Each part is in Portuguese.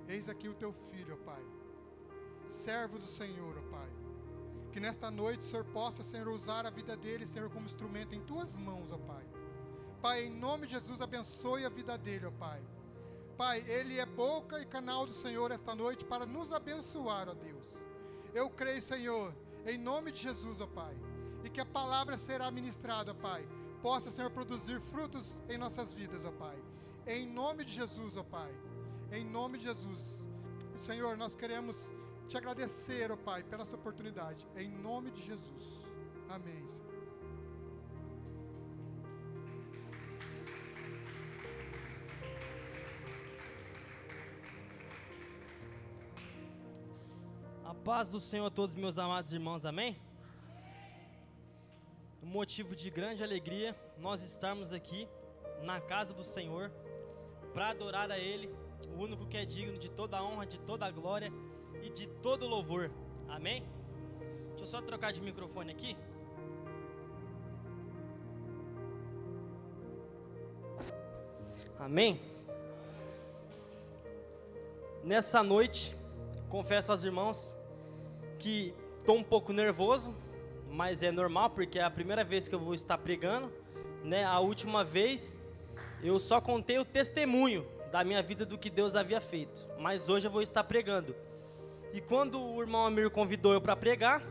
Eis aqui o teu filho, ó Pai, servo do Senhor, ó Pai. Que nesta noite o Senhor possa, Senhor, usar a vida dele, Senhor, como instrumento em tuas mãos, ó Pai. Pai, em nome de Jesus, abençoe a vida dele, ó Pai. Pai, ele é boca e canal do Senhor esta noite para nos abençoar, ó Deus. Eu creio, Senhor, em nome de Jesus, ó Pai, e que a palavra será ministrada, ó Pai, possa, Senhor, produzir frutos em nossas vidas, ó Pai. Em nome de Jesus, ó Pai. Em nome de Jesus. Senhor, nós queremos te agradecer, ó Pai, pela essa oportunidade. Em nome de Jesus. Amém, Senhor. A paz do Senhor a todos meus amados irmãos, amém? Um motivo de grande alegria nós estarmos aqui na casa do Senhor para adorar a Ele, o único que é digno de toda a honra, de toda a glória e de todo o louvor, amém? Deixa eu só trocar de microfone aqui. Amém? Nessa noite, confesso aos irmãos que estou um pouco nervoso, mas é normal porque é a primeira vez que eu vou estar pregando, né? A última vez eu só contei o testemunho da minha vida do que Deus havia feito, mas hoje eu vou estar pregando. E quando o irmão Amir convidou eu para pregar,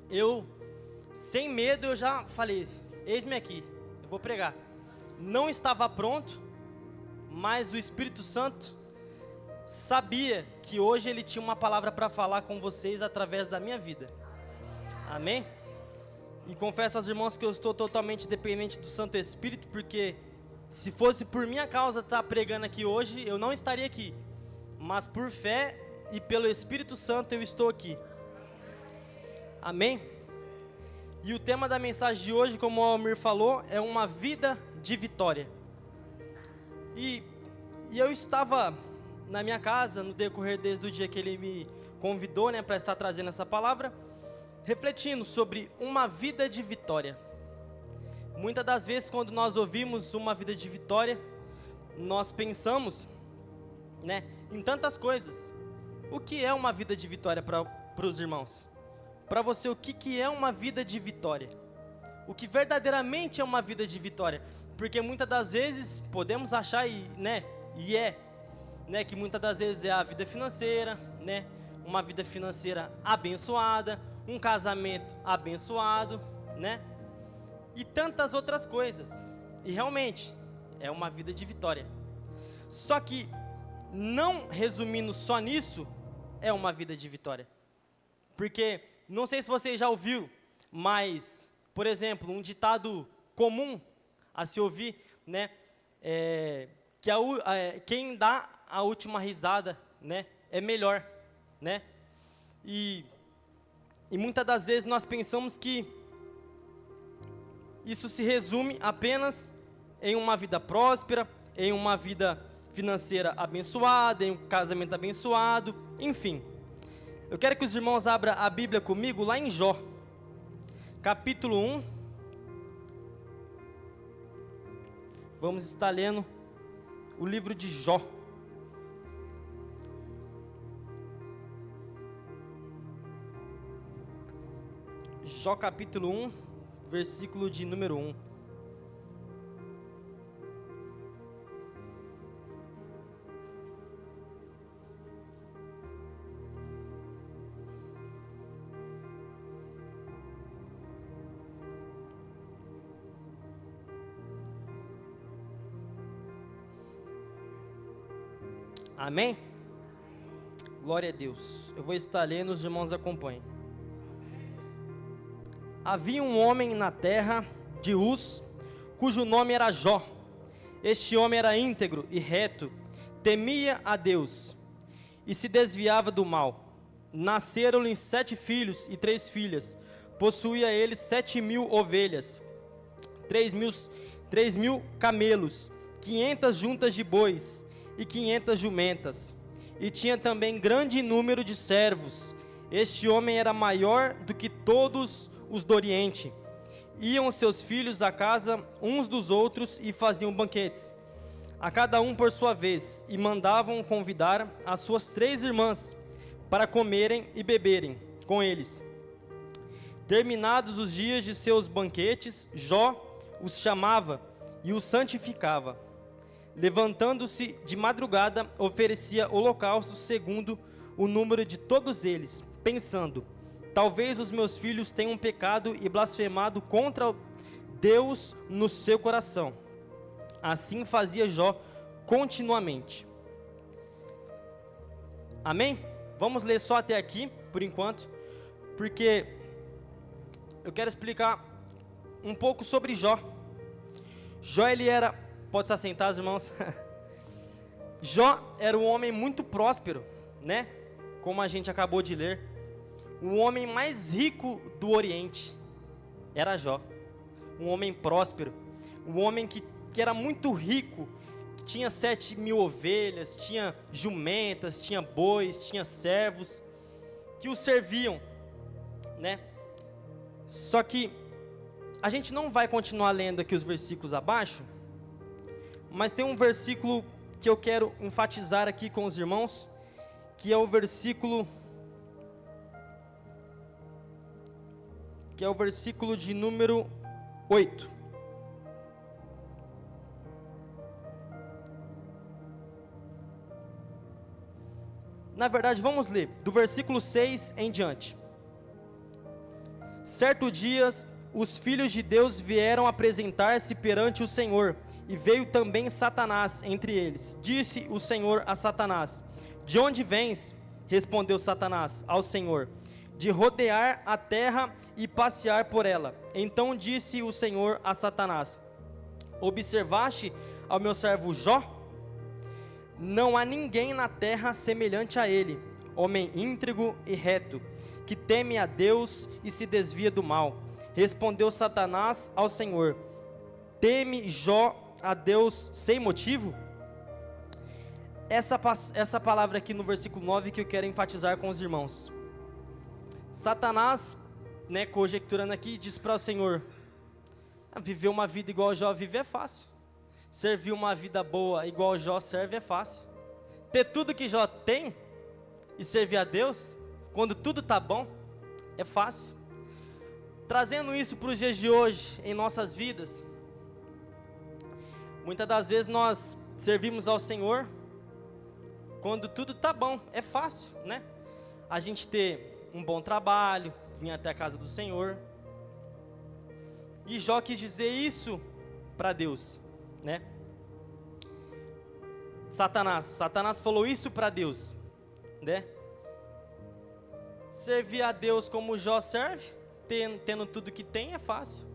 eu, sem medo, eu já falei, eis-me aqui, eu vou pregar. Não estava pronto, mas o Espírito Santo sabia que hoje ele tinha uma palavra para falar com vocês através da minha vida. Amém? E confesso aos irmãos que eu estou totalmente dependente do Santo Espírito, porque se fosse por minha causa estar pregando aqui hoje, eu não estaria aqui. Mas por fé e pelo Espírito Santo eu estou aqui. Amém? E o tema da mensagem de hoje, como o Almir falou, é uma vida de vitória. E eu estava na minha casa, no decorrer desde o dia que ele me convidou, né, para estar trazendo essa palavra, refletindo sobre uma vida de vitória. Muitas das vezes, quando nós ouvimos uma vida de vitória, nós pensamos, né, em tantas coisas. O que é uma vida de vitória para os irmãos? Para você, o que é uma vida de vitória? O que verdadeiramente é uma vida de vitória? Porque muitas das vezes podemos achar, que muitas das vezes é a vida financeira, né? Uma vida financeira abençoada, um casamento abençoado, né? E tantas outras coisas. E realmente é uma vida de vitória. Só que, não resumindo só nisso, é uma vida de vitória. Porque, não sei se você já ouviu, mas, por exemplo, um ditado comum a se ouvir, né? Que quem dá a última risada, né, é melhor, né? E muitas das vezes nós pensamos que isso se resume apenas em uma vida próspera, em uma vida financeira abençoada, em um casamento abençoado, enfim. Eu quero que os irmãos abram a Bíblia comigo lá em Jó, capítulo 1. Vamos estar lendo o livro de Jó. Jó capítulo 1, versículo de número 1. Amém? Glória a Deus. Eu vou estar lendo, os irmãos acompanhem. Havia um homem na terra de Uz, cujo nome era Jó. Este homem era íntegro e reto, temia a Deus e se desviava do mal. Nasceram-lhe 7 filhos e 3 filhas. Possuía ele 7.000 ovelhas, 3.000 camelos, 500 juntas de bois e 500 jumentas. E tinha também grande número de servos. Este homem era maior do que todos os do Oriente. Iam seus filhos à casa uns dos outros e faziam banquetes. a cada um por sua vez, e mandavam convidar as suas 3 irmãs para comerem e beberem com eles. Terminados os dias de seus banquetes, Jó os chamava e os santificava. Levantando-se de madrugada, oferecia holocaustos segundo o número de todos eles, pensando: talvez os meus filhos tenham pecado e blasfemado contra Deus no seu coração. Assim fazia Jó continuamente. Amém? Vamos ler só até aqui, por enquanto, porque eu quero explicar um pouco sobre Jó. Jó, ele era... Pode se assentar, irmãos. Jó era um homem muito próspero, né? Como a gente acabou de ler. O homem mais rico do Oriente era Jó. Um homem próspero. Um homem que era muito rico. Que tinha 7.000 ovelhas, tinha jumentas, tinha bois, tinha servos que o serviam, né? Só que a gente não vai continuar lendo aqui os versículos abaixo, mas tem um versículo que eu quero enfatizar aqui com os irmãos, que é o versículo de número 8. Na verdade, vamos ler do versículo 6 em diante. Certo dia, os filhos de Deus vieram apresentar-se perante o Senhor, e veio também Satanás entre eles. Disse o Senhor a Satanás: de onde vens? Respondeu Satanás ao Senhor: de rodear a terra e passear por ela. Então disse o Senhor a Satanás: observaste ao meu servo Jó? Não há ninguém na terra semelhante a ele, homem íntegro e reto, que teme a Deus e se desvia do mal. Respondeu Satanás ao Senhor: teme Jó a Deus sem motivo? Essa palavra aqui no versículo 9 que eu quero enfatizar com os irmãos. Satanás, né, conjecturando aqui, diz para o Senhor: viver uma vida igual Jó vive é fácil. Servir uma vida boa igual Jó serve é fácil. Ter tudo que Jó tem e servir a Deus, quando tudo está bom, é fácil. Trazendo isso para os dias de hoje, em nossas vidas, muitas das vezes nós servimos ao Senhor quando tudo está bom, é fácil, né? A gente ter um bom trabalho, vir até a casa do Senhor. E Jó quis dizer isso para Deus, né? Satanás falou isso para Deus, né? Servir a Deus como Jó serve, tendo tudo que tem, é fácil.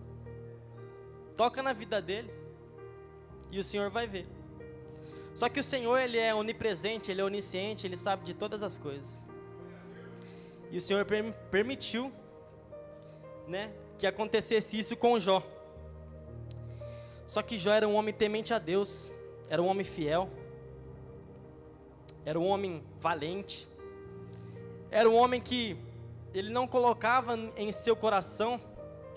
Toca na vida dele e o Senhor vai ver. Só que o Senhor, ele é onipresente, ele é onisciente, ele sabe de todas as coisas. E o Senhor permitiu, né, que acontecesse isso com Jó. Só que Jó era um homem temente a Deus, era um homem fiel, era um homem valente, era um homem que ele não colocava em seu coração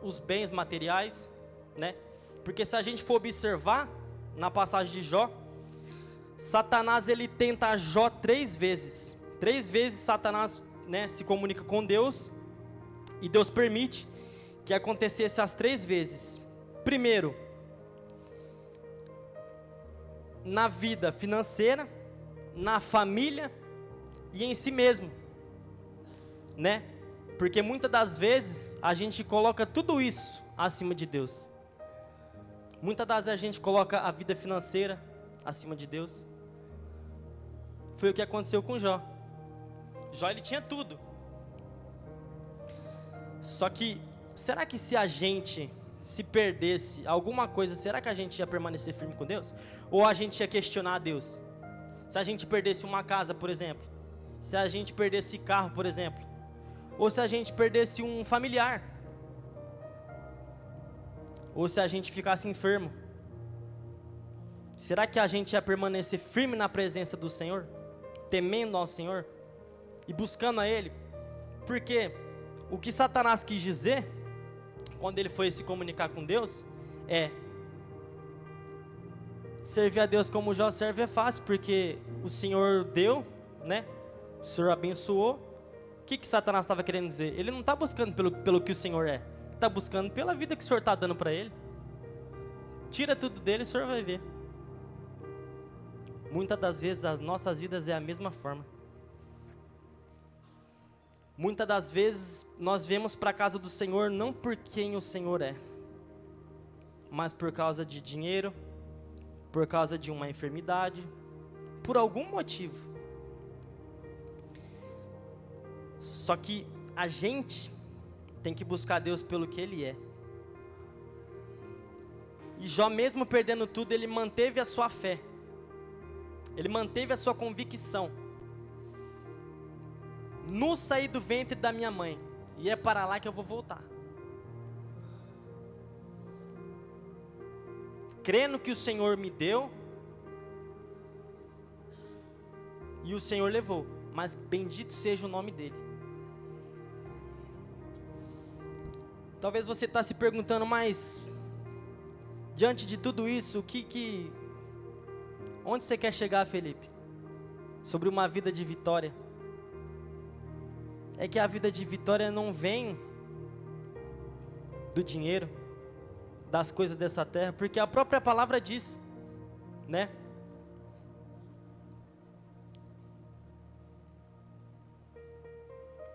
os bens materiais, né? Porque se a gente for observar na passagem de Jó, Satanás, ele tenta Jó 3 vezes. 3 vezes Satanás, né, se comunica com Deus, e Deus permite que acontecesse as 3 vezes. Primeiro, na vida financeira, na família e em si mesmo, né? Porque muitas das vezes a gente coloca tudo isso acima de Deus. Muitas das vezes a gente coloca a vida financeira acima de Deus. Foi o que aconteceu com Jó. Jó, ele tinha tudo. Só que, será que se a gente se perdesse alguma coisa, será que a gente ia permanecer firme com Deus? Ou a gente ia questionar a Deus? Se a gente perdesse uma casa, por exemplo. Se a gente perdesse carro, por exemplo. Ou se a gente perdesse um familiar. Ou se a gente ficasse enfermo. Será que a gente ia permanecer firme na presença do Senhor? Temendo ao Senhor? E buscando a Ele? Porque o que Satanás quis dizer, quando ele foi se comunicar com Deus, é: servir a Deus como Jó serve é fácil, porque o Senhor deu, né? O Senhor abençoou. O que Satanás estava querendo dizer? Ele não está buscando pelo que o Senhor é. Ele está buscando pela vida que o Senhor está dando para ele. Tira tudo dele e o Senhor vai ver. Muitas das vezes as nossas vidas é a mesma forma. Muitas das vezes nós viemos para a casa do Senhor não por quem o Senhor é, mas por causa de dinheiro, por causa de uma enfermidade, por algum motivo. Só que a gente tem que buscar Deus pelo que Ele é. E Jó, mesmo perdendo tudo, ele manteve a sua fé. Ele manteve a sua convicção. No sair do ventre da minha mãe, e é para lá que eu vou voltar. Crendo que o Senhor me deu, e o Senhor levou, mas bendito seja o nome dele. Talvez você está se perguntando, mas diante de tudo isso, onde você quer chegar, Felipe? Sobre uma vida de vitória. É que a vida de vitória não vem do dinheiro, das coisas dessa terra, porque a própria palavra diz, né?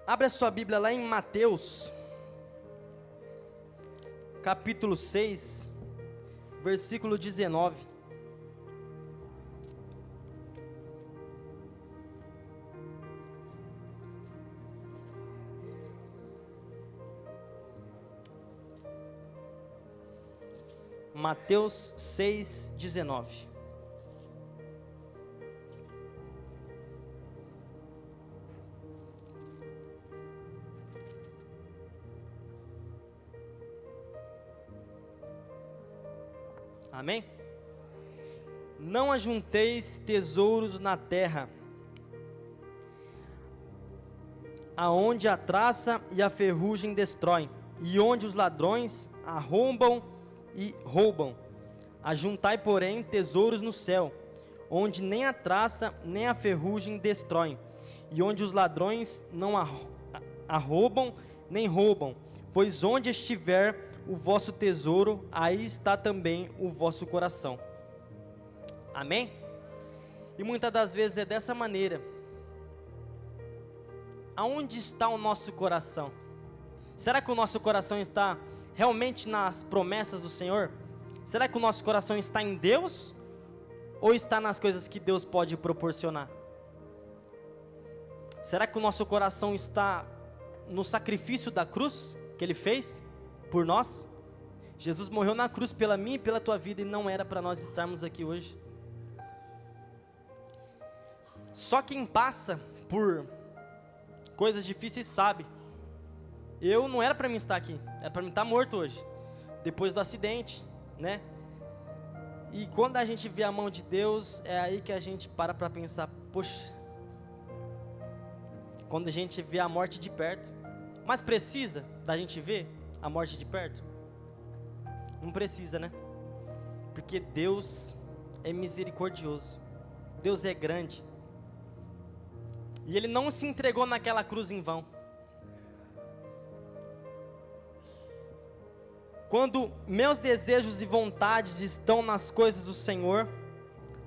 Abre a sua Bíblia lá em Mateus, capítulo 6, versículo 19. Mateus 6, 19. Amém? Não ajunteis tesouros na terra, aonde a traça e a ferrugem destroem, e onde os ladrões arrombam e roubam. Ajuntai, porém, tesouros no céu, onde nem a traça nem a ferrugem destroem, e onde os ladrões não arrombam nem roubam. Pois onde estiver o vosso tesouro, aí está também o vosso coração. Amém? E muitas das vezes é dessa maneira. Aonde está o nosso coração? Será que o nosso coração está realmente nas promessas do Senhor? Será que o nosso coração está em Deus? Ou está nas coisas que Deus pode proporcionar? Será que o nosso coração está no sacrifício da cruz que Ele fez por nós? Jesus morreu na cruz pela minha e pela tua vida, e não era para nós estarmos aqui hoje. Só quem passa por coisas difíceis sabe. Eu não era para mim estar aqui, era para mim estar morto hoje, depois do acidente, né? E quando a gente vê a mão de Deus, é aí que a gente para pensar, poxa, quando a gente vê a morte de perto. Mas precisa da gente ver a morte de perto? Não precisa, né? Porque Deus é misericordioso, Deus é grande, e Ele não se entregou naquela cruz em vão. Quando meus desejos e vontades estão nas coisas do Senhor,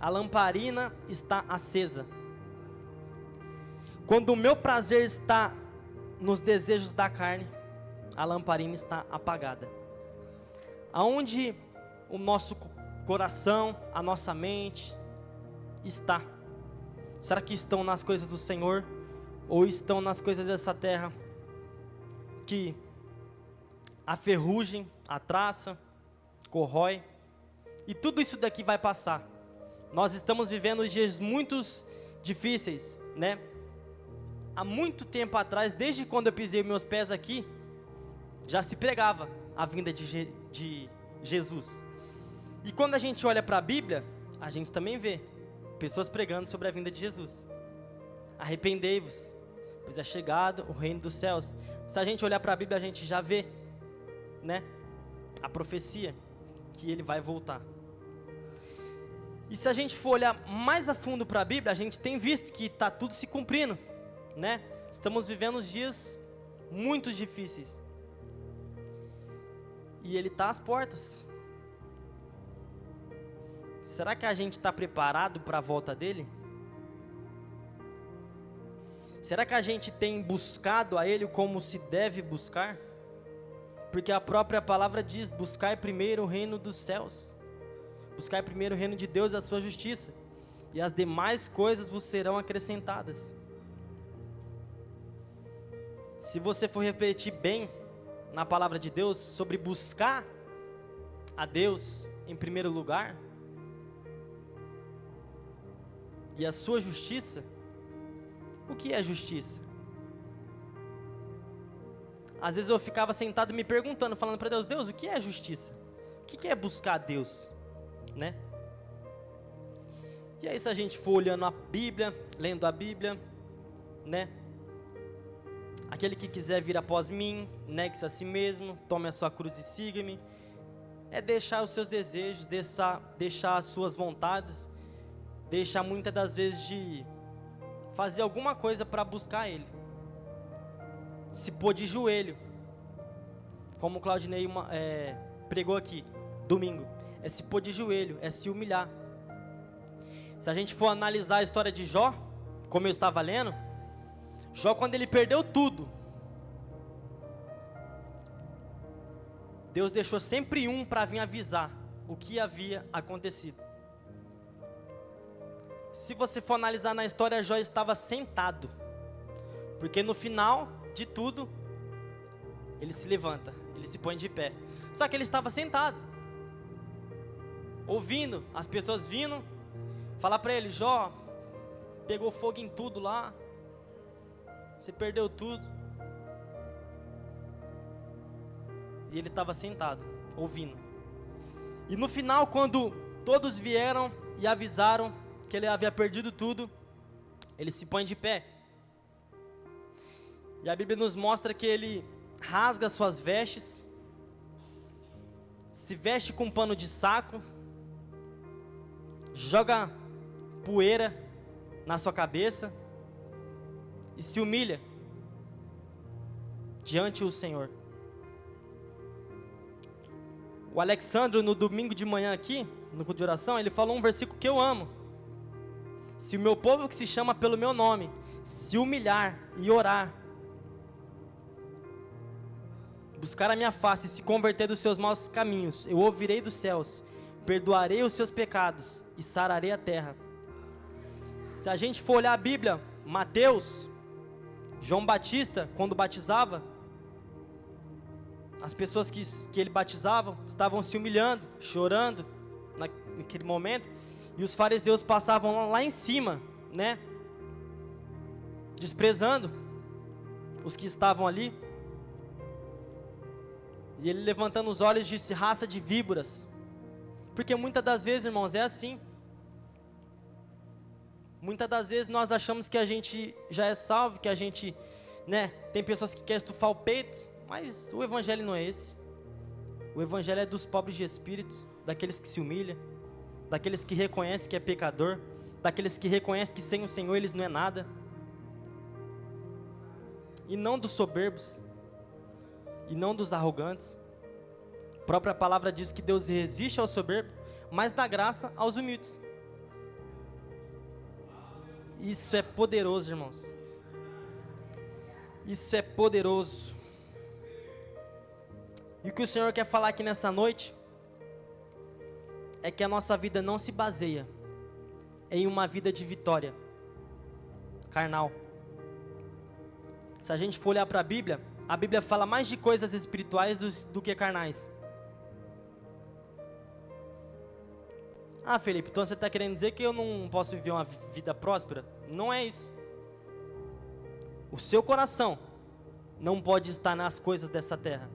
a lamparina está acesa. Quando o meu prazer está nos desejos da carne, a lamparina está apagada. Aonde o nosso coração, a nossa mente está? Será que estão nas coisas do Senhor, ou estão nas coisas dessa terra, que a ferrugem, a traça, corrói, e tudo isso daqui vai passar? Nós estamos vivendo dias muito difíceis, né? Há muito tempo atrás, desde quando eu pisei meus pés aqui, já se pregava a vinda de Jesus. E quando a gente olha para a Bíblia, a gente também vê pessoas pregando sobre a vinda de Jesus. Arrependei-vos, pois é chegado o reino dos céus. Se a gente olhar para a Bíblia, a gente já vê, né, a profecia que Ele vai voltar. E se a gente for olhar mais a fundo para a Bíblia, a gente tem visto que está tudo se cumprindo, né? Estamos vivendo dias muito difíceis. E Ele está às portas. Será que a gente está preparado para a volta dEle? Será que a gente tem buscado a Ele como se deve buscar? Porque a própria palavra diz: buscai primeiro o reino dos céus. Buscai primeiro o reino de Deus e a sua justiça, e as demais coisas vos serão acrescentadas. Se você for refletir bem na palavra de Deus sobre buscar a Deus em primeiro lugar e a sua justiça, o que é justiça? Às vezes eu ficava sentado me perguntando, falando para Deus: Deus, o que é justiça? O que é buscar a Deus? Né? E aí, se a gente for olhando a Bíblia, lendo a Bíblia, né? Aquele que quiser vir após mim, negue-se a si mesmo, tome a sua cruz e siga-me. É deixar os seus desejos, deixar as suas vontades, deixar muitas das vezes de fazer alguma coisa para buscar Ele. Se pôr de joelho, como o Claudinei pregou aqui, domingo. É se pôr de joelho, é se humilhar. Se a gente for analisar a história de Jó, como eu estava lendo, Jó, quando ele perdeu tudo, Deus deixou sempre um para vir avisar o que havia acontecido. Se você for analisar na história, Jó estava sentado, porque no final de tudo, ele se levanta, ele se põe de pé. Só que ele estava sentado, ouvindo as pessoas vindo, falar para ele: Jó, pegou fogo em tudo lá, você perdeu tudo. E ele estava sentado, ouvindo. E no final, quando todos vieram e avisaram que ele havia perdido tudo, ele se põe de pé. E a Bíblia nos mostra que ele rasga suas vestes, se veste com um pano de saco, joga poeira na sua cabeça e se humilha diante do Senhor. O Alexandre, no domingo de manhã aqui, no culto de oração, ele falou um versículo que eu amo: se o meu povo, que se chama pelo meu nome, se humilhar e orar, buscar a minha face e se converter dos seus maus caminhos, eu ouvirei dos céus, perdoarei os seus pecados e sararei a terra. Se a gente for olhar a Bíblia, Mateus, João Batista, quando batizava, as pessoas que ele batizava estavam se humilhando, chorando naquele momento, e os fariseus passavam lá em cima, né, desprezando os que estavam ali. E ele, levantando os olhos, disse: raça de víboras. Porque muitas das vezes, irmãos, é assim. Muitas das vezes nós achamos que a gente já é salvo, que a gente, né, tem pessoas que querem estufar o peito, mas o evangelho não é esse. O evangelho é dos pobres de espírito, daqueles que se humilham, daqueles que reconhecem que é pecador, daqueles que reconhecem que sem o Senhor eles não é nada. E não dos soberbos, e não dos arrogantes. A própria palavra diz que Deus resiste ao soberbo, mas dá graça aos humildes. Isso é poderoso, irmãos. Isso é poderoso. E o que o Senhor quer falar aqui nessa noite é que a nossa vida não se baseia em uma vida de vitória carnal. Se a gente for olhar para a Bíblia fala mais de coisas espirituais do que carnais. Ah, Felipe, então você está querendo dizer que eu não posso viver uma vida próspera? Não é isso. O seu coração não pode estar nas coisas dessa terra.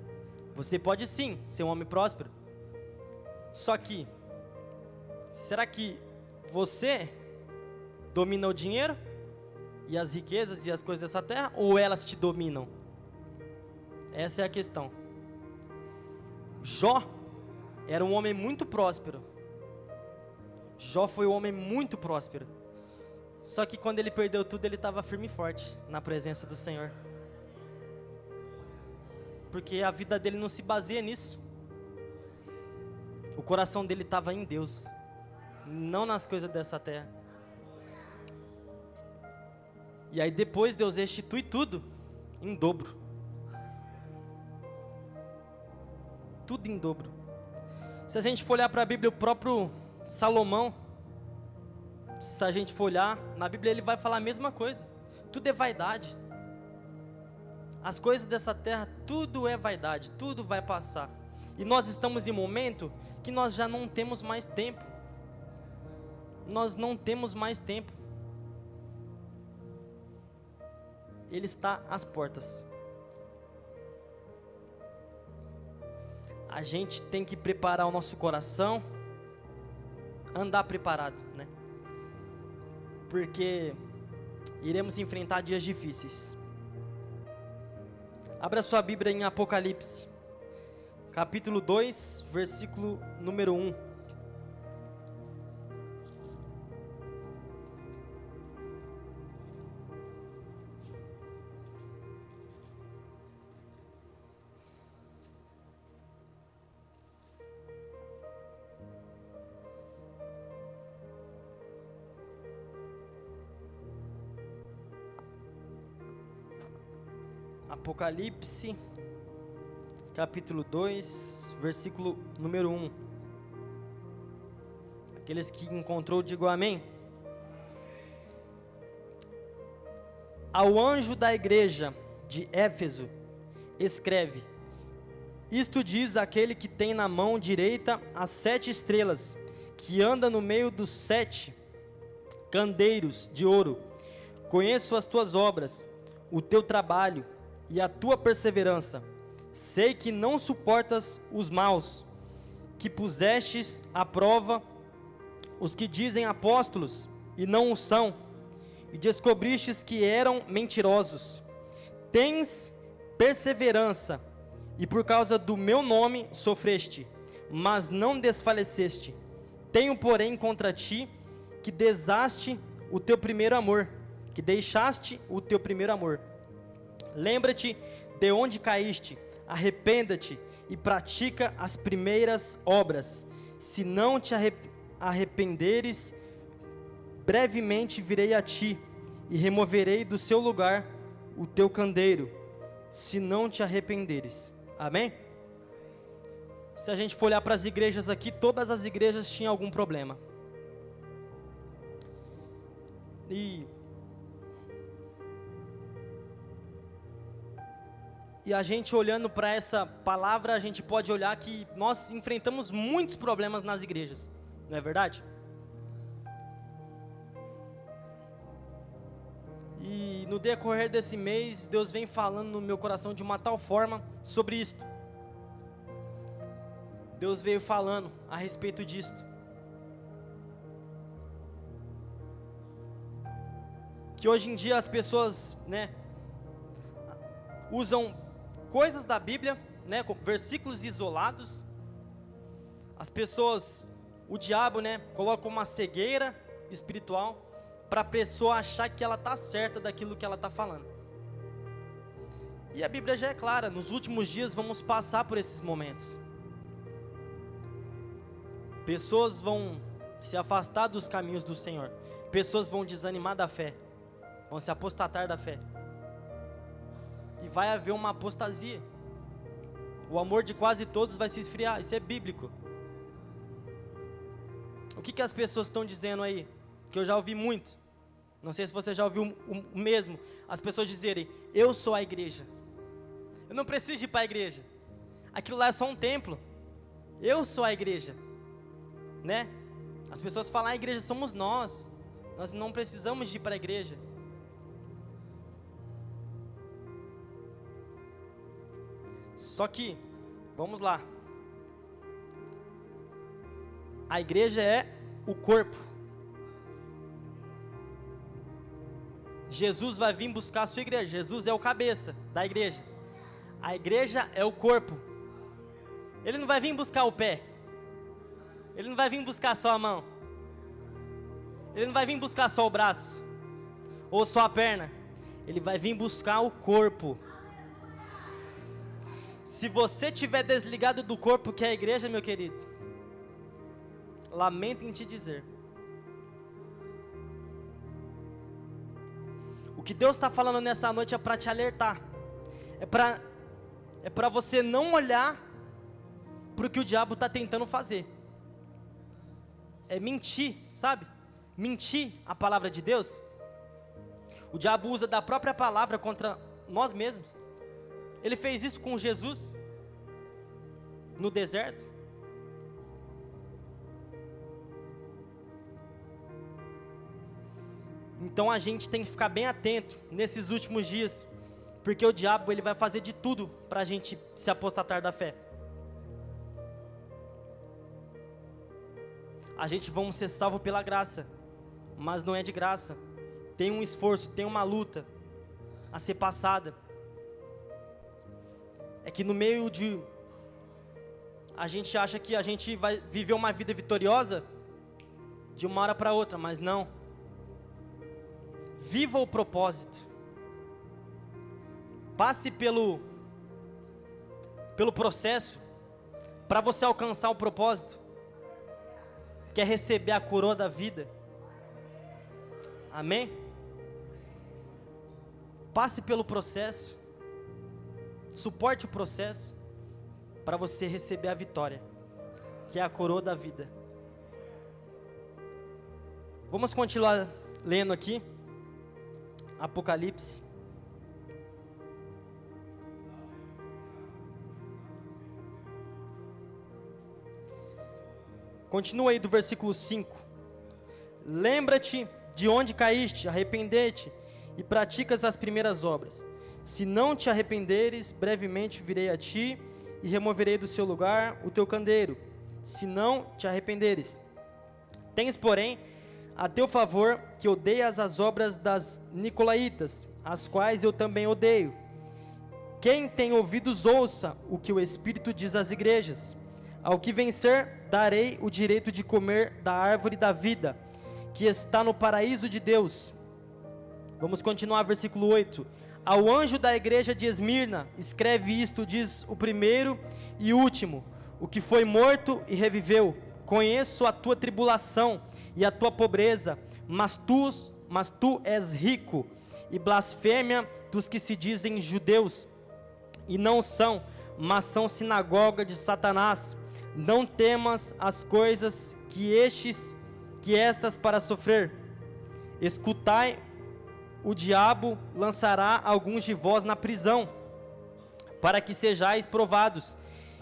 Você pode sim ser um homem próspero. Só que, será que você domina o dinheiro e as riquezas e as coisas dessa terra, ou elas te dominam? Essa é a questão. Jó era um homem muito próspero. Jó foi um homem muito próspero. Só que quando ele perdeu tudo, ele estava firme e forte na presença do Senhor. Porque a vida dele não se baseia nisso. O coração dele estava em Deus, não nas coisas dessa terra. E aí depois Deus restitui tudo em dobro. Tudo em dobro. Se a gente for olhar para a Bíblia, o próprio Salomão, se a gente for olhar, na Bíblia ele vai falar a mesma coisa. Tudo é vaidade. As coisas dessa terra, tudo é vaidade, tudo vai passar. E nós estamos em um momento que nós já não temos mais tempo. Nós não temos mais tempo. Ele está às portas. A gente tem que preparar o nosso coração, andar preparado, né? Porque iremos enfrentar dias difíceis. Abra sua Bíblia em Apocalipse, capítulo 2, versículo número 1. Apocalipse, capítulo 2, versículo número 1. Aqueles que encontrou, digam amém. Ao anjo da igreja de Éfeso, escreve: isto diz aquele que tem na mão direita as 7 estrelas, que anda no meio dos 7 candeiros de ouro. Conheço as tuas obras, o teu trabalho e a tua perseverança. Sei que não suportas os maus, que pusestes à prova os que dizem apóstolos e não o são, e descobristes que eram mentirosos. Tens perseverança, e por causa do meu nome sofreste, mas não desfaleceste. Tenho, porém, contra ti que deixaste o teu primeiro amor. Lembra-te de onde caíste, arrependa-te e pratica as primeiras obras. Se não te arrependeres, brevemente virei a ti e removerei do seu lugar o teu candeeiro, se não te arrependeres. Amém? Se a gente for olhar para as igrejas aqui, todas as igrejas tinham algum problema. E a gente olhando para essa palavra, a gente pode olhar que nós enfrentamos muitos problemas nas igrejas, não é verdade? E no decorrer desse mês, Deus vem falando no meu coração de uma tal forma sobre isto. Deus veio falando a respeito disto. Que hoje em dia as pessoas, né, usam coisas da Bíblia, né, versículos isolados. As pessoas, o diabo, né, coloca uma cegueira espiritual para a pessoa achar que ela está certa daquilo que ela está falando. E a Bíblia já é clara, nos últimos dias vamos passar por esses momentos. Pessoas vão se afastar dos caminhos do Senhor. Pessoas vão desanimar da fé, vão se apostatar da fé. E vai haver uma apostasia. O amor de quase todos vai se esfriar. Isso é bíblico. O que as pessoas estão dizendo aí? Que eu já ouvi muito. Não sei se você já ouviu o mesmo. As pessoas dizerem: eu sou a igreja. Eu não preciso ir para a igreja. Aquilo lá é só um templo. Eu sou a igreja. Né? As pessoas falam: a igreja somos nós. Nós não precisamos de ir para a igreja. Só que, vamos lá. A igreja é o corpo. Jesus vai vir buscar a sua igreja. Jesus é o cabeça da igreja. A igreja é o corpo. Ele não vai vir buscar o pé. Ele não vai vir buscar só a mão. Ele não vai vir buscar só o braço, ou só a perna. Ele vai vir buscar o corpo. Se você estiver desligado do corpo que é a igreja, meu querido, lamento em te dizer. O que Deus está falando nessa noite é para te alertar. É para você não olhar para o que o diabo está tentando fazer. É mentir, sabe? Mentir a palavra de Deus. O diabo usa da própria palavra contra nós mesmos. Ele fez isso com Jesus no deserto. Então a gente tem que ficar bem atento nesses últimos dias, porque o diabo ele vai fazer de tudo para a gente se apostatar da fé. A gente vamos ser salvo pela graça, mas não é de graça. Tem um esforço, tem uma luta a ser passada. É que no meio de... a gente acha que a gente vai viver uma vida vitoriosa de uma hora para outra, mas não. Viva o propósito. Passe pelo processo para você alcançar o propósito, que é receber a coroa da vida. Amém? Passe pelo processo, suporte o processo para você receber a vitória, que é a coroa da vida. Vamos continuar lendo aqui Apocalipse. Continua aí do versículo 5. Lembra-te de onde caíste, arrepende-te e praticas as primeiras obras. Se não te arrependeres, brevemente virei a ti e removerei do seu lugar o teu candeeiro. Se não te arrependeres. Tens, porém, a teu favor que odeias as obras das Nicolaitas, as quais eu também odeio. Quem tem ouvidos ouça o que o Espírito diz às igrejas. Ao que vencer, darei o direito de comer da árvore da vida, que está no paraíso de Deus. Vamos continuar, versículo 8. Ao anjo da igreja de Esmirna, escreve isto, diz o primeiro e último, o que foi morto e reviveu. Conheço a tua tribulação e a tua pobreza, mas tu és rico, e blasfêmia dos que se dizem judeus, e não são, mas são sinagoga de Satanás. Não temas as coisas que estas para sofrer. Escutai, o diabo lançará alguns de vós na prisão, para que sejais provados,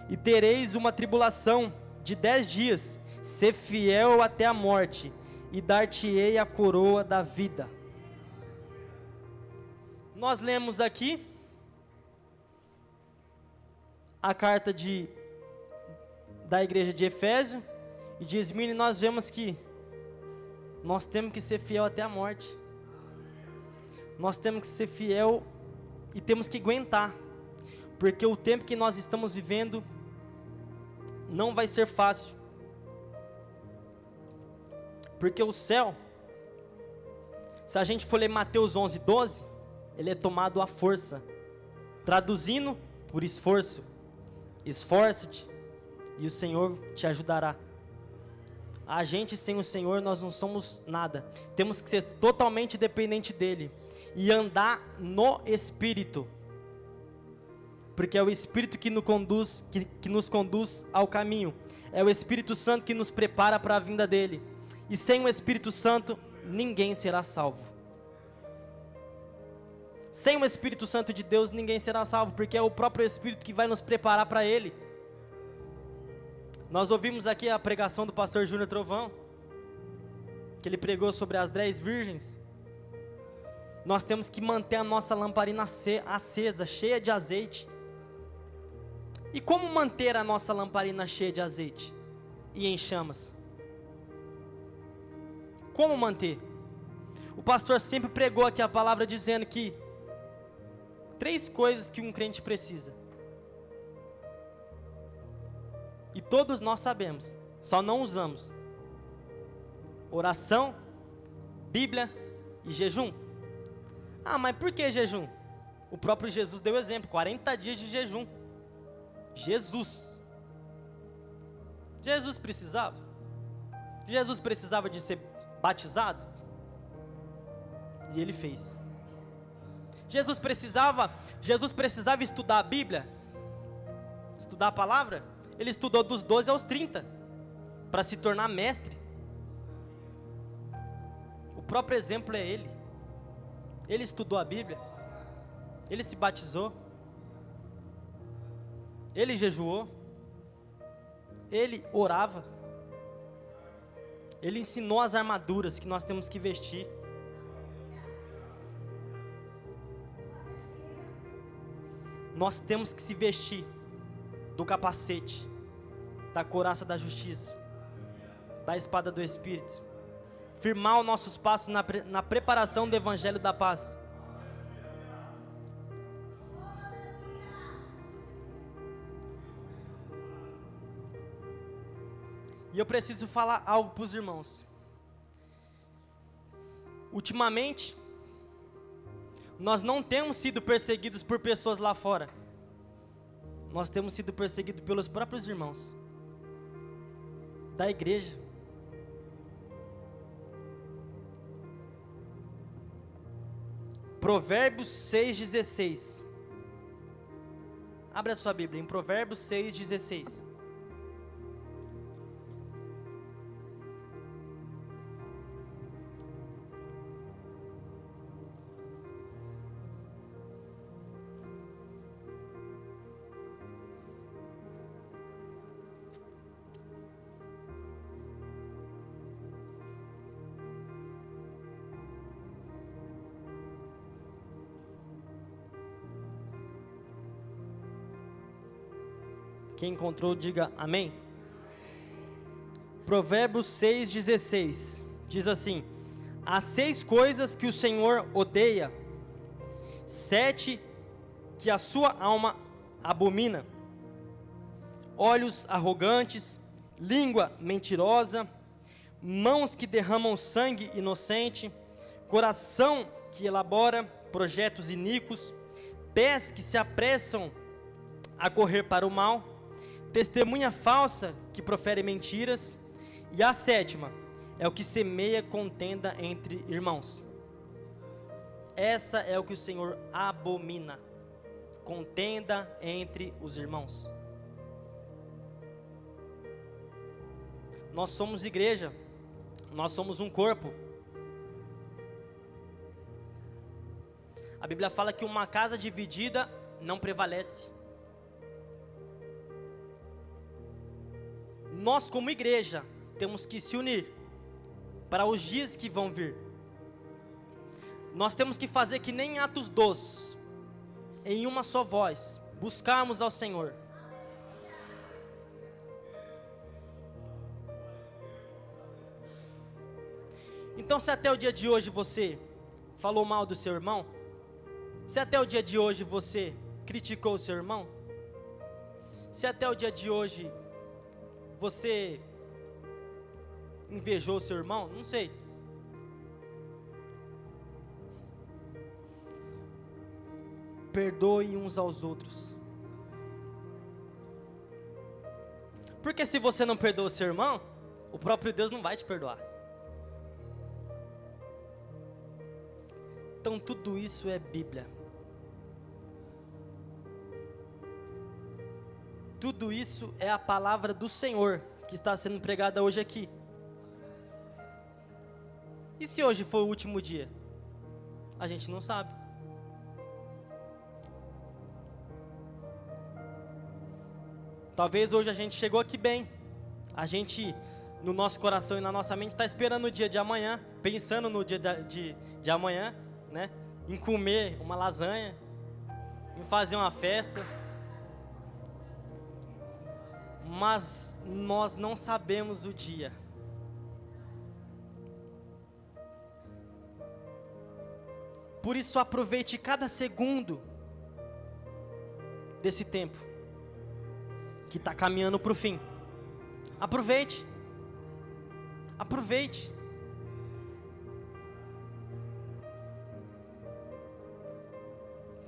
e tereis uma tribulação de 10 dias. Sê fiel até a morte, e dar-te-ei a coroa da vida. Nós lemos aqui a carta da igreja de Efésio e de Esmirna, e nós vemos que nós temos que ser fiel até a morte. Nós temos que ser fiel e temos que aguentar, porque o tempo que nós estamos vivendo não vai ser fácil. Porque o céu, se a gente for ler Mateus 11:12, ele é tomado à força, traduzindo por esforço. Esforça-te e o Senhor te ajudará. A gente sem o Senhor nós não somos nada. Temos que ser totalmente dependente dele e andar no Espírito, porque é o Espírito que nos conduz ao caminho. É o Espírito Santo que nos prepara para a vinda dele. E sem o Espírito Santo, ninguém será salvo. Sem o Espírito Santo de Deus, ninguém será salvo, porque é o próprio Espírito que vai nos preparar para ele. Nós ouvimos aqui a pregação do pastor Júnior Trovão, que ele pregou sobre as 10 virgens. Nós temos que manter a nossa lamparina acesa, cheia de azeite. E como manter a nossa lamparina cheia de azeite e em chamas? Como manter? O pastor sempre pregou aqui a palavra dizendo que 3 coisas que um crente precisa. E todos nós sabemos, só não usamos: oração, Bíblia e jejum. Ah, mas por que jejum? O próprio Jesus deu exemplo, 40 dias de jejum. Jesus precisava? Jesus precisava de ser batizado? E ele fez. Jesus precisava estudar a Bíblia? Estudar a palavra? Ele estudou dos 12 aos 30, para se tornar mestre. O próprio exemplo é ele. Ele estudou a Bíblia, ele se batizou, ele jejuou, ele orava, ele ensinou as armaduras que nós temos que vestir. Nós temos que se vestir do capacete, da couraça da justiça, da espada do Espírito, firmar os nossos passos na preparação do Evangelho da Paz. E eu preciso falar algo para os irmãos. Ultimamente, nós não temos sido perseguidos por pessoas lá fora. Nós temos sido perseguidos pelos próprios irmãos da igreja. Provérbios 6,16. Abra a sua Bíblia em Provérbios 6,16. Quem encontrou, diga amém. Provérbios 6,16 diz assim: há 6 coisas que o Senhor odeia, 7 que a sua alma abomina: olhos arrogantes, língua mentirosa, mãos que derramam sangue inocente, coração que elabora projetos iníquos, pés que se apressam a correr para o mal, testemunha falsa que profere mentiras, e a 7ª é o que semeia contenda entre irmãos. Essa é o que o Senhor abomina, contenda entre os irmãos. Nós somos igreja, nós somos um corpo. A Bíblia fala que uma casa dividida não prevalece. Nós, como igreja, temos que se unir para os dias que vão vir. Nós temos que fazer que nem Atos 2, em uma só voz, buscarmos ao Senhor. Então, se até o dia de hoje você falou mal do seu irmão, se até o dia de hoje você criticou o seu irmão, se até o dia de hoje você invejou o seu irmão, não sei. Perdoe uns aos outros. Porque se você não perdoa o seu irmão, o próprio Deus não vai te perdoar. Então tudo isso é Bíblia. Tudo isso é a palavra do Senhor que está sendo pregada hoje aqui. E se hoje for o último dia? A gente não sabe. Talvez hoje a gente chegou aqui bem. A gente, no nosso coração e na nossa mente, está esperando o dia de amanhã, pensando no dia de amanhã, né? Em comer uma lasanha, em fazer uma festa. Mas nós não sabemos o dia. Por isso, aproveite cada segundo desse tempo que está caminhando para o fim. Aproveite. Aproveite.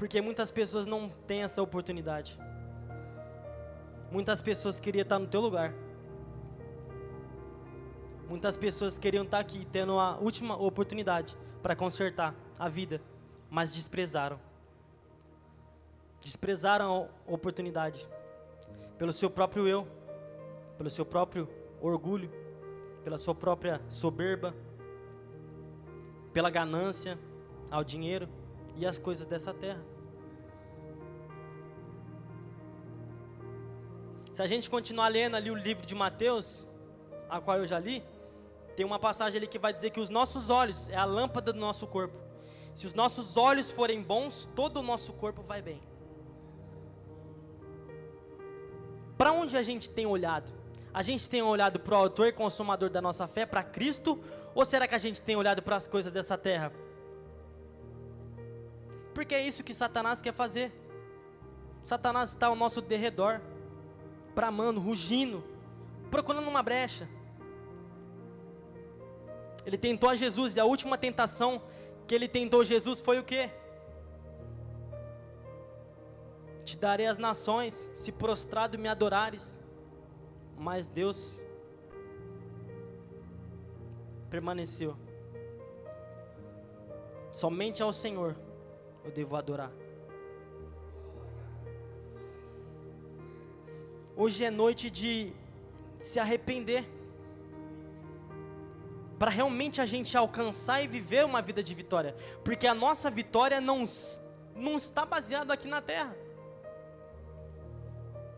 Porque muitas pessoas não têm essa oportunidade. Muitas pessoas queriam estar no teu lugar. Muitas pessoas queriam estar aqui, tendo a última oportunidade para consertar a vida, mas desprezaram. Desprezaram a oportunidade. Pelo seu próprio eu, pelo seu próprio orgulho, pela sua própria soberba, pela ganância ao dinheiro e as coisas dessa terra. Se a gente continuar lendo ali o livro de Mateus, a qual eu já li, tem uma passagem ali que vai dizer que os nossos olhos é a lâmpada do nosso corpo. Se os nossos olhos forem bons, todo o nosso corpo vai bem. Para onde a gente tem olhado? A gente tem olhado para o autor e consumador da nossa fé, para Cristo? Ou será que a gente tem olhado para as coisas dessa terra? Porque é isso que Satanás quer fazer. Satanás está ao nosso derredor, bramando, rugindo, procurando uma brecha. Ele tentou a Jesus, e a última tentação que ele tentou Jesus foi o quê? Te darei as nações, se prostrado me adorares. Mas Deus permaneceu. Somente ao Senhor eu devo adorar. Hoje é noite de se arrepender, para realmente a gente alcançar e viver uma vida de vitória, porque a nossa vitória não está baseada aqui na terra.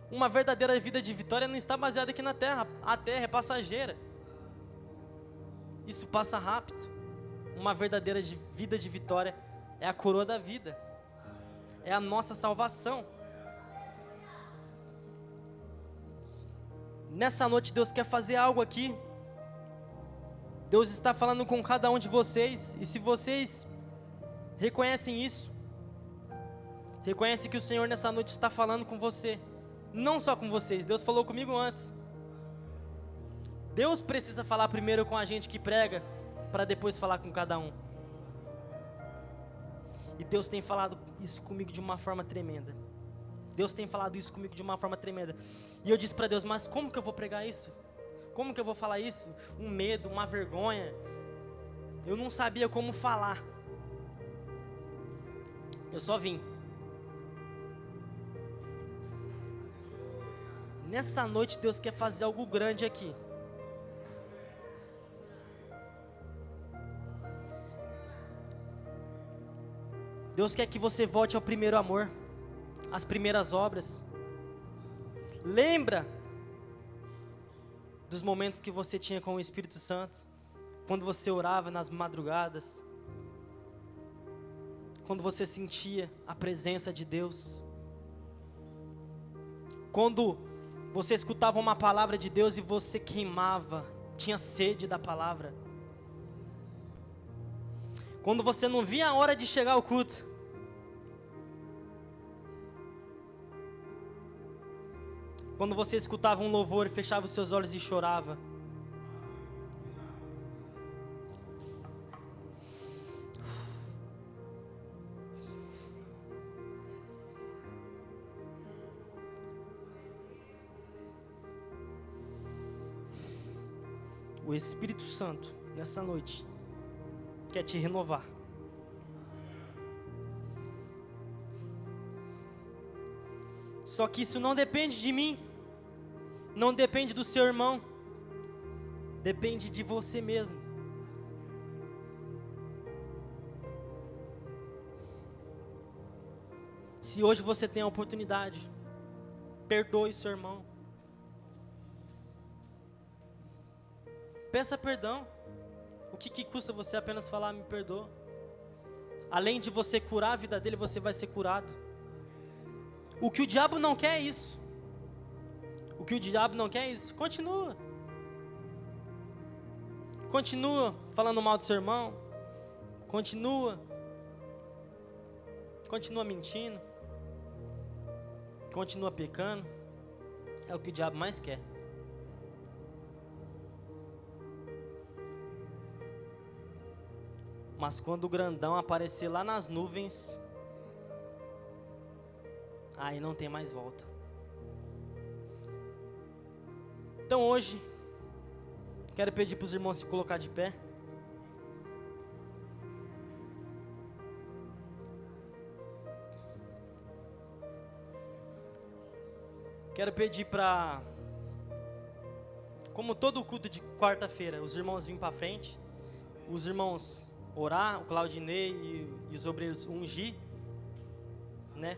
Uma verdadeira vida de vitória não está baseada aqui na terra. A terra é passageira, isso passa rápido. Uma verdadeira vida de vitória é a coroa da vida, é a nossa salvação. Nessa noite Deus quer fazer algo aqui. Deus está falando com cada um de vocês, e se vocês reconhecem isso, reconhece que o Senhor nessa noite está falando com você, não só com vocês. Deus falou comigo antes. Deus precisa falar primeiro com a gente que prega, para depois falar com cada um. E Deus tem falado isso comigo de uma forma tremenda. Deus tem falado isso comigo de uma forma tremenda. E eu disse para Deus, mas como que eu vou pregar isso? Como que eu vou falar isso? Um medo, uma vergonha. Eu não sabia como falar. Eu só vim. Nessa noite Deus quer fazer algo grande aqui. Deus quer que você volte ao primeiro amor, às primeiras obras. Lembra dos momentos que você tinha com o Espírito Santo, quando você orava nas madrugadas, quando você sentia a presença de Deus, quando você escutava uma palavra de Deus e você queimava, tinha sede da palavra, quando você não via a hora de chegar ao culto, quando você escutava um louvor e fechava os seus olhos e chorava. O Espírito Santo, nessa noite, quer te renovar. Só que isso não depende de mim, não depende do seu irmão, depende de você mesmo. Se hoje você tem a oportunidade, perdoe seu irmão. Peça perdão. O que custa você apenas falar, me perdoa? Além de você curar a vida dele, você vai ser curado. O que o diabo não quer é isso. O que o diabo não quer é isso. Continua. Continua falando mal do seu irmão. Continua mentindo. Continua pecando. É o que o diabo mais quer. Mas quando o grandão aparecer lá nas nuvens, aí não tem mais volta. Então hoje, quero pedir para os irmãos se colocar de pé. Quero pedir para, como todo culto de quarta-feira, os irmãos virem para frente, os irmãos orar, o Claudinei e os obreiros ungir, né?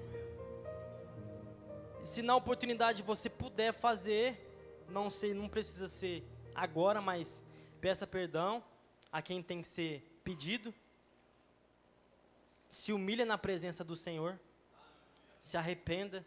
Se na oportunidade você puder fazer, não sei, não precisa ser agora, mas peça perdão a quem tem que ser pedido. Se humilha na presença do Senhor, se arrependa.